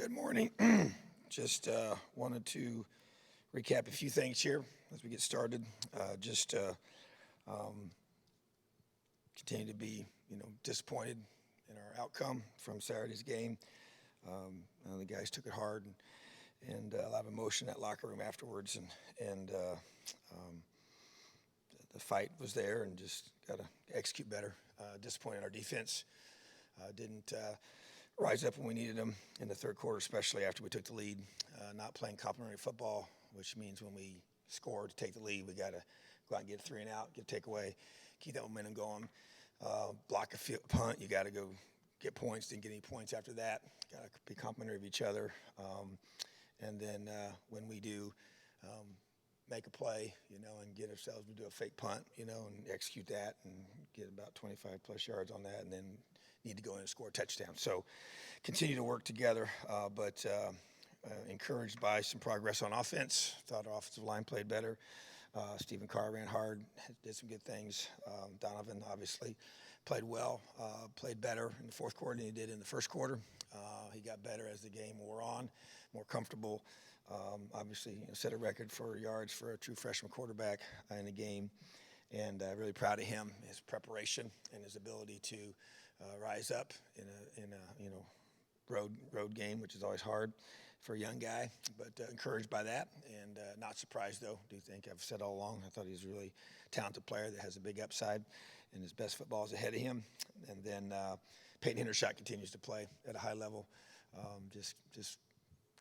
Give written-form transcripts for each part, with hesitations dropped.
Good morning. Just wanted to recap a few things here as we get started. Um, Continue to be, disappointed in our outcome from Saturday's game. The guys took it hard and a lot of emotion in that locker room afterwards, and the fight was there, and just got to execute better. Disappointed in our defense. Didn't rise up when we needed them in the third quarter, especially after we took the lead. Not playing complementary football, which means when we score to take the lead, we got to go out and get a 3 and out, get a takeaway, keep that momentum going. Block a punt, you got to go get points. Didn't get any points after that. Got to be complimentary of each other. And then when we do make a play, and get ourselves, we do a fake punt, and execute that and get about 25 plus yards on that, and then need to go in and score a touchdown. So continue to work together, but encouraged by some progress on offense. Thought our offensive line played better. Stephen Carr ran hard, did some good things. Donovan obviously played well, played better in the fourth quarter than he did in the first quarter. He got better as the game wore on, more comfortable. Obviously, set a record for yards for a true freshman quarterback in the game, and really proud of him, his preparation and his ability to rise up in a road game, which is always hard for a young guy, but encouraged by that, and not surprised though. Do think I've said all along, I thought he was a really talented player that has a big upside, and his best football is ahead of him. And then Peyton Hendershot continues to play at a high level, just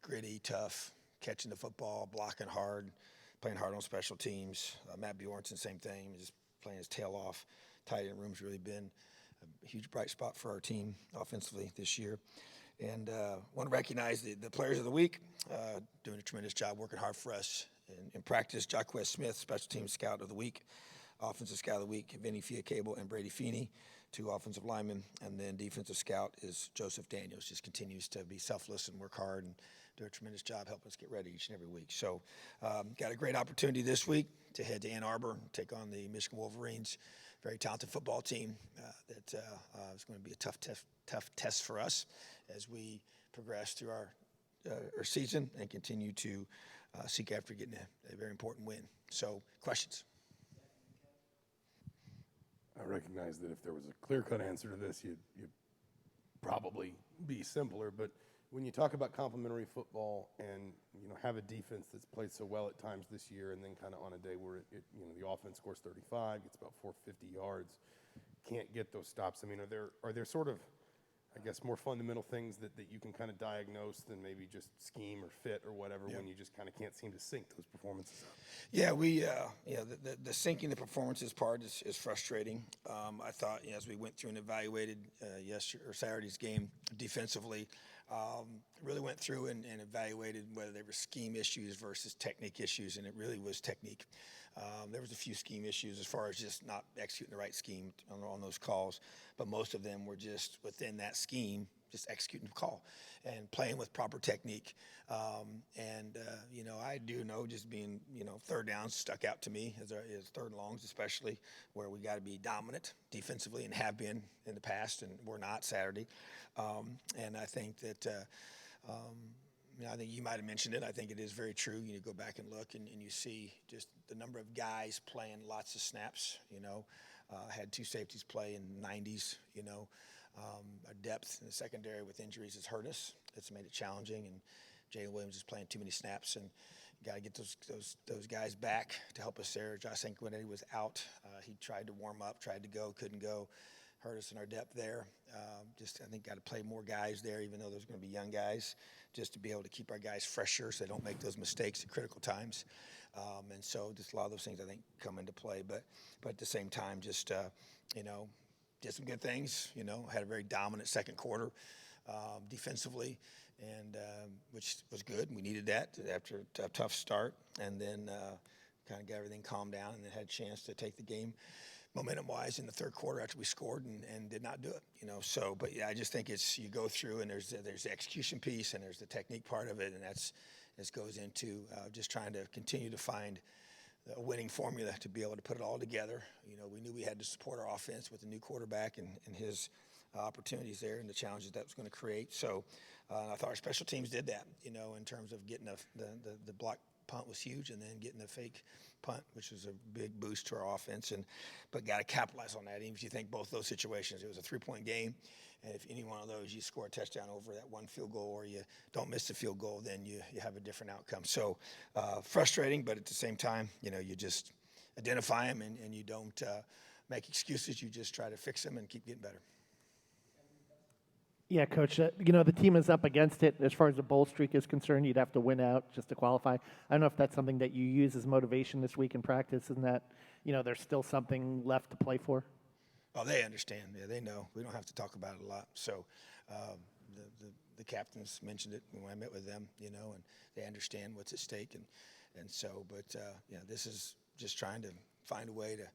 gritty, tough, catching the football, blocking hard, playing hard on special teams. Matt Bjornson, same thing, just playing his tail off. Tight end room's really been a huge bright spot for our team offensively this year. And want to recognize the players of the week, doing a tremendous job, working hard for us in practice. Jaquez Smith, special team scout of the week. Offensive scout of the week, Vinny Fiacable and Brady Feeney, 2 offensive linemen. And then defensive scout is Joseph Daniels, just continues to be selfless and work hard and do a tremendous job helping us get ready each and every week. So got a great opportunity this week to head to Ann Arbor and take on the Michigan Wolverines. Very talented football team that is going to be a tough test for us as we progress through our season and continue to seek after getting a very important win. So, questions? I recognize that if there was a clear-cut answer to this, you'd probably be simpler. But when you talk about complementary football and have a defense that's played so well at times this year, and then kind of on a day where the offense scores 35, gets about 450 yards, can't get those stops. I mean, are there sort of, I guess, more fundamental things that you can kind of diagnose than maybe just scheme or fit or whatever, when you just kind of can't seem to sync those performances up? Yeah, the syncing the performances part is frustrating. I thought as we went through and evaluated Saturday's game defensively, really went through and evaluated whether there were scheme issues versus technique issues, and it really was technique. There was a few scheme issues as far as just not executing the right scheme on those calls, but most of them were just within that scheme, just executing the call and playing with proper technique. I do know just being, third downs stuck out to me as third and longs, especially where we got to be dominant defensively and have been in the past, and we're not Saturday. And I think that, I think you might have mentioned it. I think it is very true. You go back and look, and you see just the number of guys playing lots of snaps. Had 2 safeties play in the 90s. Our depth in the secondary with injuries has hurt us. It's made it challenging, and Jalen Williams is playing too many snaps, and got to get those guys back to help us there. Josh Sanquinetti was out. He tried to warm up, tried to go, couldn't go. Hurt us in our depth there. I think got to play more guys there, even though there's going to be young guys, just to be able to keep our guys fresher so they don't make those mistakes at critical times. And so just a lot of those things I think come into play. But at the same time, just did some good things. Had a very dominant second quarter defensively, and which was good. We needed that after a tough start, and then kind of got everything calmed down, and then had a chance to take the game momentum-wise in the third quarter after we scored and did not do it. But yeah, I just think you go through, and there's the execution piece, and there's the technique part of it, and this goes into just trying to continue to find a winning formula to be able to put it all together. We knew we had to support our offense with a new quarterback and his opportunities there and the challenges that was going to create. So I thought our special teams did that, in terms of getting the block punt was huge, and then getting the fake punt, which was a big boost to our offense. But got to capitalize on that. Even if you think both those situations, it was a 3-point game, and if any one of those you score a touchdown over that one field goal, or you don't miss the field goal, then you have a different outcome. So frustrating, but at the same time, you just identify them and you don't make excuses. You just try to fix them and keep getting better. Yeah, Coach, the team is up against it. As far as the bowl streak is concerned, you'd have to win out just to qualify. I don't know if that's something that you use as motivation this week in practice, and that, there's still something left to play for. Oh, they understand. Yeah, they know. We don't have to talk about it a lot. So the captains mentioned it when I met with them, and they understand what's at stake. This is just trying to find a way to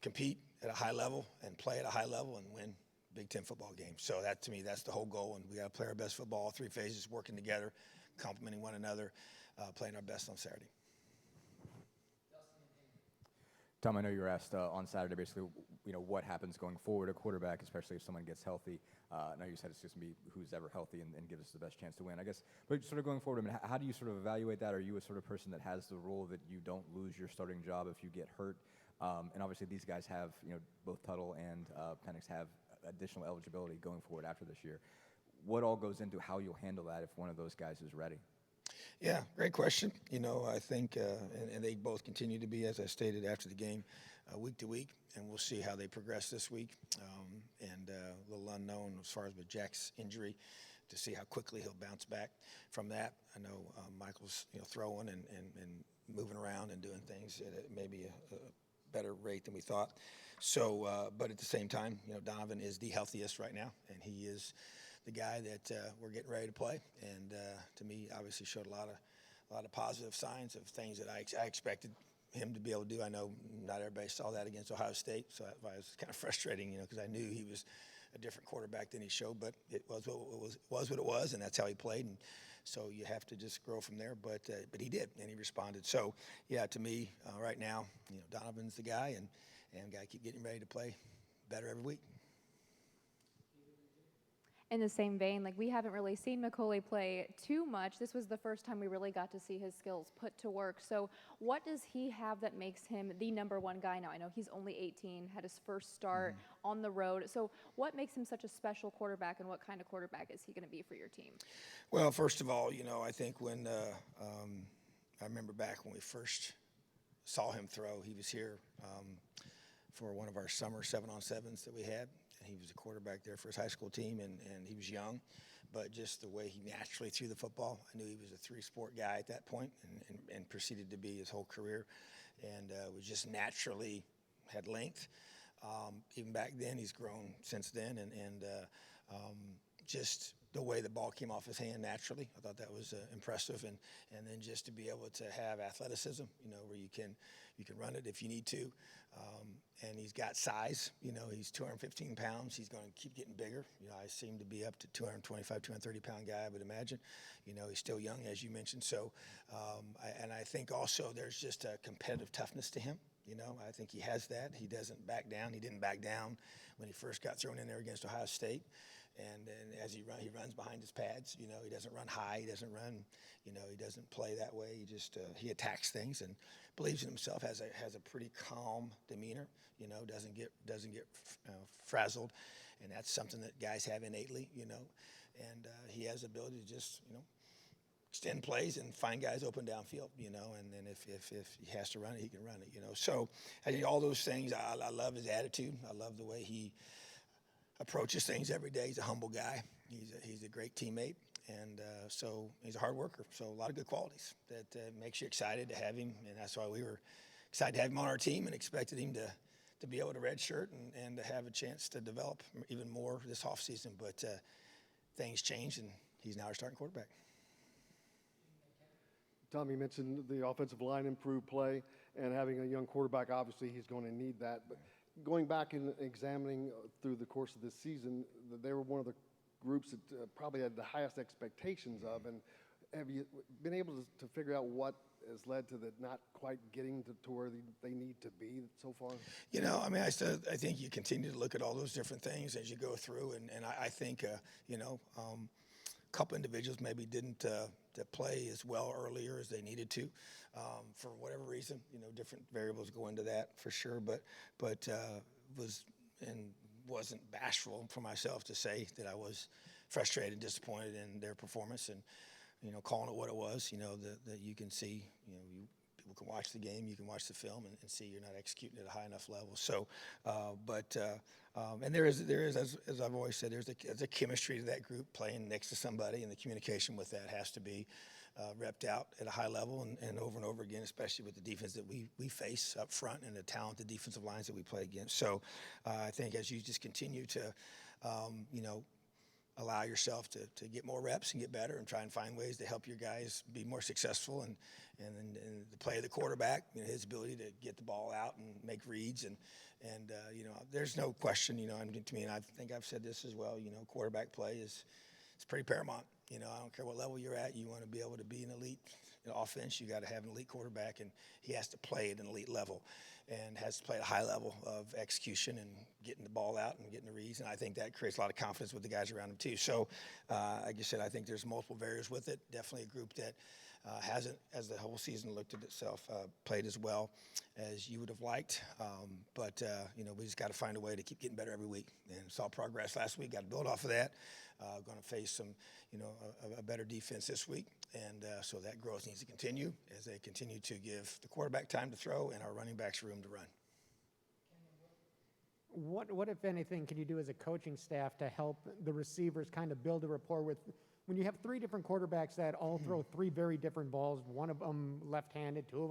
compete at a high level and play at a high level and win Big Ten football games. So that, to me, that's the whole goal, and we got to play our best football, all 3 phases, working together, complementing one another, playing our best on Saturday. Tom, I know you were asked on Saturday basically, what happens going forward at quarterback, especially if someone gets healthy. I know you said it's just going to be who's ever healthy and gives us the best chance to win, I guess. But sort of going forward, how do you sort of evaluate that? Are you a sort of person that has the rule that you don't lose your starting job if you get hurt? And obviously these guys have, both Tuttle and Penix have additional eligibility going forward after this year. What all goes into how you'll handle that if one of those guys is ready? Yeah, great question. I think, and they both continue to be, as I stated after the game, week to week, and we'll see how they progress this week. And a little unknown as far as with Jack's injury, to see how quickly he'll bounce back from that. I know Michael's, throwing and moving around and doing things at maybe a better rate than we thought. So, but at the same time, Donovan is the healthiest right now, and he is the guy that we're getting ready to play. And to me, obviously showed a lot of positive signs of things that I expected him to be able to do. I know not everybody saw that against Ohio State, so that was kind of frustrating, because I knew he was a different quarterback than he showed, but it was what it was, and that's how he played. And so you have to just grow from there. But he did, and he responded. So yeah, to me, right now, Donovan's the guy, and got to keep getting ready to play better every week. In the same vein, we haven't really seen Macaulay play too much. This was the first time we really got to see his skills put to work. So what does he have that makes him the number one guy now? I know he's only 18, had his first start on the road. So what makes him such a special quarterback, and what kind of quarterback is he going to be for your team? Well, first of all, I think when I remember back when we first saw him throw, he was here for one of our summer 7-on-7s that we had. He was a quarterback there for his high school team, and he was young, but just the way he naturally threw the football, I knew he was a 3-sport guy at that point, and proceeded to be his whole career, and was just naturally had length. Even back then, he's grown since then, and just the way the ball came off his hand naturally, I thought that was impressive, and then just to be able to have athleticism, where you can run it if you need to. And he's got size, he's 215 pounds. He's going to keep getting bigger. I seem to be up to 225, 230-pound guy, I would imagine. He's still young, as you mentioned. So, I think also there's just a competitive toughness to him. I think he has that. He doesn't back down. He didn't back down when he first got thrown in there against Ohio State. And as he runs behind his pads. He doesn't run high. He doesn't run. He doesn't play that way. He just he attacks things and believes in himself. Has a pretty calm demeanor. Doesn't get frazzled, and that's something that guys have innately. And he has the ability to just extend plays and find guys open downfield. And then if he has to run it, he can run it. So I think all those things. I love his attitude. I love the way he approaches things every day. He's a humble guy. He's a great teammate, and so he's a hard worker. So a lot of good qualities that makes you excited to have him, and that's why we were excited to have him on our team and expected him to be able to redshirt and to have a chance to develop even more this offseason. But things changed, and he's now our starting quarterback. Tom, you mentioned the offensive line improved play, and having a young quarterback, obviously he's going to need that. But going back and examining through the course of this season, they were one of the groups that probably had the highest expectations of. And have you been able to figure out what has led to the not quite getting to where they need to be so far? You know, I mean, I think you continue to look at all those different things as you go through, and I think, you know, a couple individuals maybe didn't play as well earlier as they needed to, for whatever reason. You know, different variables go into that for sure, but was and wasn't bashful for myself to say that I was frustrated and disappointed in their performance, and you know, calling it what it was. You know, that you can see, you know, people can watch the game, you can watch the film, and see you're not executing at a high enough level. So, and there is as I've always said, there's a chemistry to that group playing next to somebody, and the communication with that has to be repped out at a high level and over again, especially with the defense that we face up front and the talented defensive lines that we play against. So, I think as you just continue to, you know, allow yourself to get more reps and get better and try and find ways to help your guys be more successful, and the play of the quarterback, you know, his ability to get the ball out and make reads, and you know, there's no question, you know, I mean, to me, and I think I've said this as well, you know, quarterback play is pretty paramount. You know, I don't care what level you're at, you want to be able to be an elite offense, you got to have an elite quarterback, and he has to play at an elite level and has to play at a high level of execution and getting the ball out and getting the reads, and I think that creates a lot of confidence with the guys around him too. So, like I said, I think there's multiple variables with it. Definitely a group that hasn't, as the whole season looked at itself, played as well as you would have liked. But you know, we just got to find a way to keep getting better every week. And saw progress last week. Got to build off of that. Going to face some, you know, a better defense this week, and so that growth needs to continue as they continue to give the quarterback time to throw and our running backs room to run. What, if anything, can you do as a coaching staff to help the receivers kind of build a rapport with, when you have three different quarterbacks that all throw three very different balls, one of them left-handed, two of